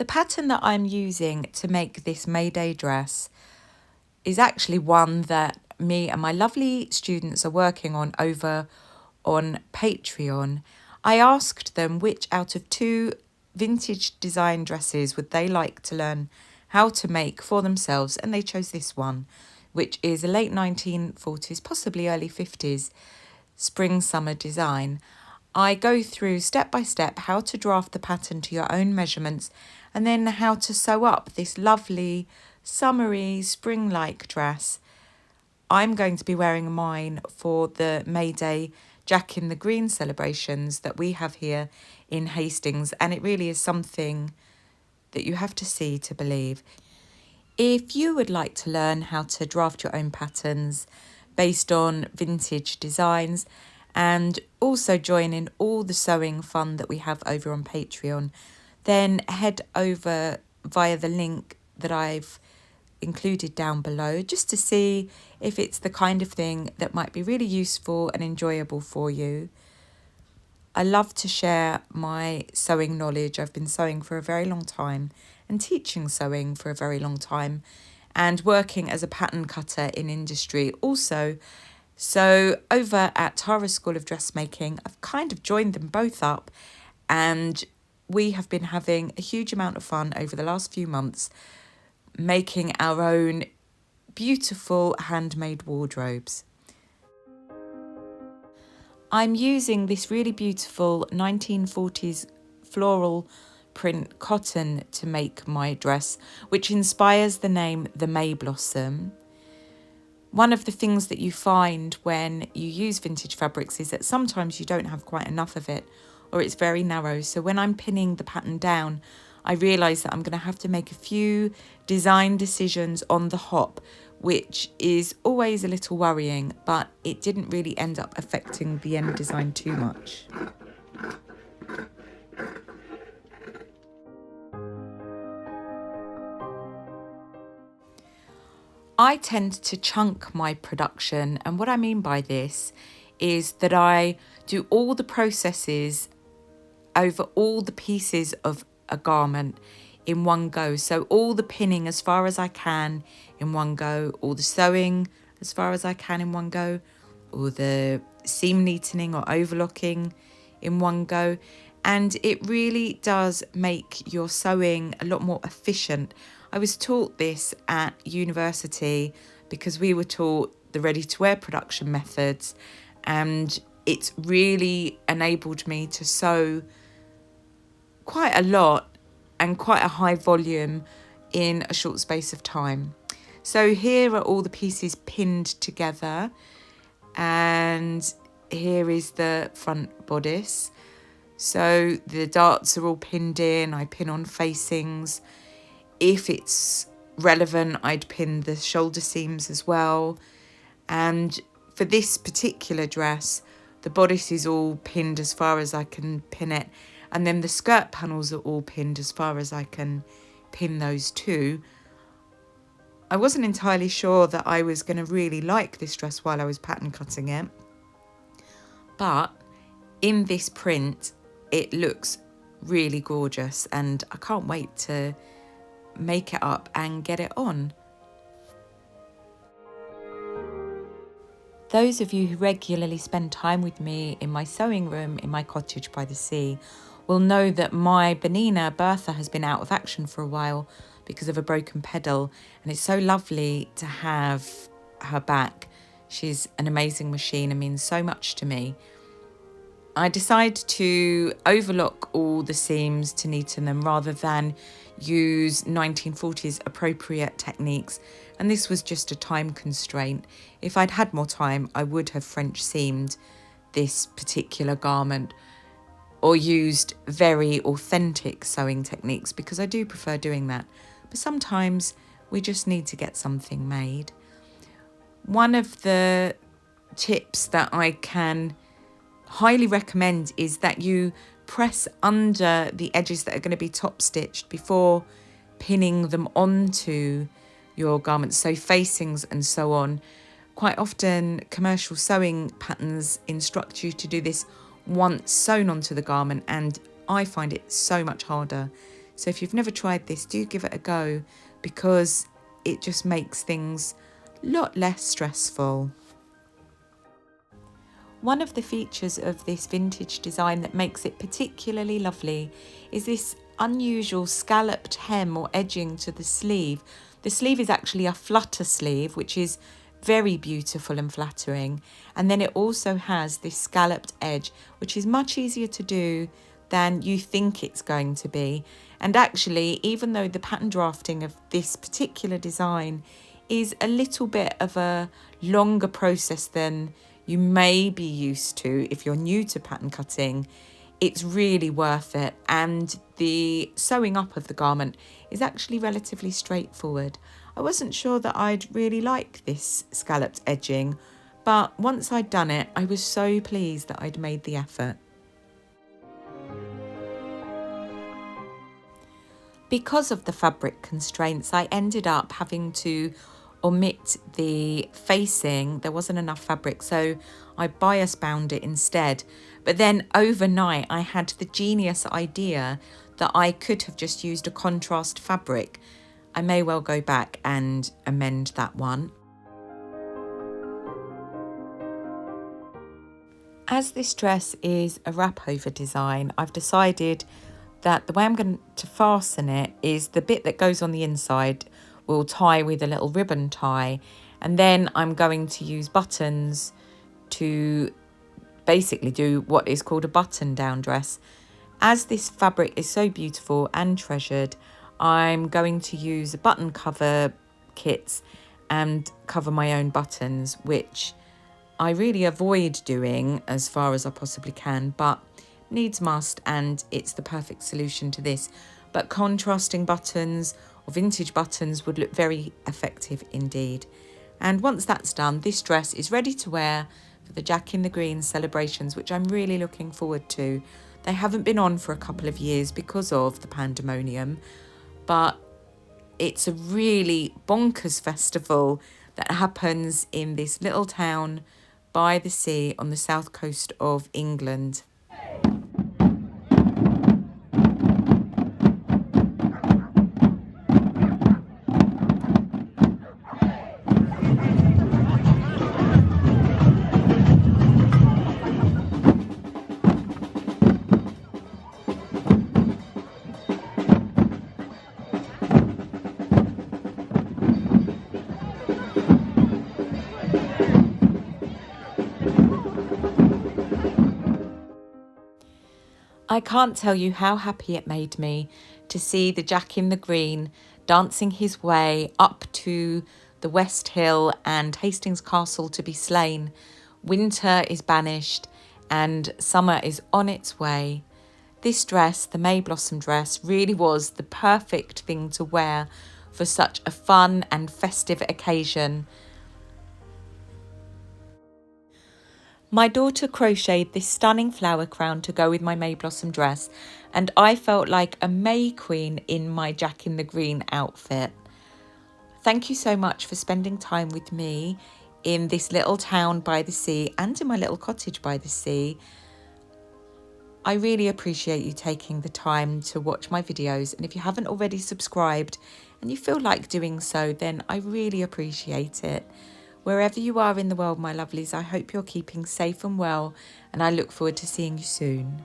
The pattern that I'm using to make this May Day dress is actually one that me and my lovely students are working on over on Patreon. I asked them which out of two vintage design dresses would they like to learn how to make for themselves, and they chose this one, which is a late 1940s, possibly early 50s spring summer design. I go through step by step how to draft the pattern to your own measurements and then how to sew up this lovely summery spring-like dress. I'm going to be wearing mine for the May Day Jack in the Green celebrations that we have here in Hastings, and it really is something that you have to see to believe. If you would like to learn how to draft your own patterns based on vintage designs and also join in all the sewing fun that we have over on Patreon, then head over via the link that I've included down below just to see if it's the kind of thing that might be really useful and enjoyable for you. I love to share my sewing knowledge. I've been sewing for a very long time and teaching sewing for a very long time and working as a pattern cutter in industry also. So over at Tara's School of Dressmaking, I've kind of joined them both up, and we have been having a huge amount of fun over the last few months making our own beautiful handmade wardrobes. I'm using this really beautiful 1940s floral print cotton to make my dress, which inspires the name the May Blossom. One of the things that you find when you use vintage fabrics is that sometimes you don't have quite enough of it, or it's very narrow. So when I'm pinning the pattern down, I realise that I'm going to have to make a few design decisions on the hop, which is always a little worrying, but it didn't really end up affecting the end design too much. I tend to chunk my production, and what I mean by this is that I do all the processes over all the pieces of a garment in one go. So all the pinning as far as I can in one go, all the sewing as far as I can in one go, all the seam neatening or overlocking in one go. And it really does make your sewing a lot more efficient. I was taught this at university because we were taught the ready-to-wear production methods, and it's really enabled me to sew quite a lot and quite a high volume in a short space of time. So here are all the pieces pinned together, and here is the front bodice. So the darts are all pinned in. I pin on facings. If it's relevant, I'd pin the shoulder seams as well. And for this particular dress, the bodice is all pinned as far as I can pin it. And then the skirt panels are all pinned as far as I can pin those too. I wasn't entirely sure that I was going to really like this dress while I was pattern cutting it. But in this print, it looks really gorgeous, and I can't wait to make it up and get it on. Those of you who regularly spend time with me in my sewing room in my cottage by the sea will know that my Benina, Bertha, has been out of action for a while because of a broken pedal, and it's so lovely to have her back. She's an amazing machine and means so much to me. I decided to overlock all the seams to neaten them rather than use 1940s appropriate techniques, and this was just a time constraint. If I'd had more time, I would have French seamed this particular garment or used very authentic sewing techniques, because I do prefer doing that. But sometimes we just need to get something made. One of the tips that I can highly recommend is that you press under the edges that are going to be top stitched before pinning them onto your garments, so facings and so on. Quite often commercial sewing patterns instruct you to do this once sewn onto the garment, and I find it so much harder. So if you've never tried this, do give it a go, because it just makes things a lot less stressful. One of the features of this vintage design that makes it particularly lovely is this unusual scalloped hem or edging to the sleeve. The sleeve is actually a flutter sleeve, which is very beautiful and flattering. And then it also has this scalloped edge, which is much easier to do than you think it's going to be. And actually, even though the pattern drafting of this particular design is a little bit of a longer process than you may be used to if you're new to pattern cutting, it's really worth it. And the sewing up of the garment is actually relatively straightforward. I wasn't sure that I'd really like this scalloped edging, but once I'd done it, I was so pleased that I'd made the effort. Because of the fabric constraints, I ended up having to omit the facing. There wasn't enough fabric, so I bias bound it instead. But then overnight I had the genius idea that I could have just used a contrast fabric. I may well go back and amend that one. As this dress is a wrap over design, I've decided that the way I'm going to fasten it is the bit that goes on the inside will tie with a little ribbon tie, and then I'm going to use buttons to basically do what is called a button down dress. As this fabric is so beautiful and treasured, I'm going to use button cover kits and cover my own buttons, which I really avoid doing as far as I possibly can, but needs must, and it's the perfect solution to this. But contrasting buttons or vintage buttons would look very effective indeed. And once that's done, this dress is ready to wear for the Jack in the Green celebrations, which I'm really looking forward to. They haven't been on for a couple of years because of the pandemonium, but it's a really bonkers festival that happens in this little town by the sea on the south coast of England. I can't tell you how happy it made me to see the Jack in the Green dancing his way up to the West Hill and Hastings Castle to be slain. Winter is banished and summer is on its way. This dress, the May Blossom dress, really was the perfect thing to wear for such a fun and festive occasion. My daughter crocheted this stunning flower crown to go with my May Blossom dress, and I felt like a May Queen in my Jack in the Green outfit. Thank you so much for spending time with me in this little town by the sea and in my little cottage by the sea. I really appreciate you taking the time to watch my videos, and if you haven't already subscribed and you feel like doing so, then I really appreciate it. Wherever you are in the world, my lovelies, I hope you're keeping safe and well, and I look forward to seeing you soon.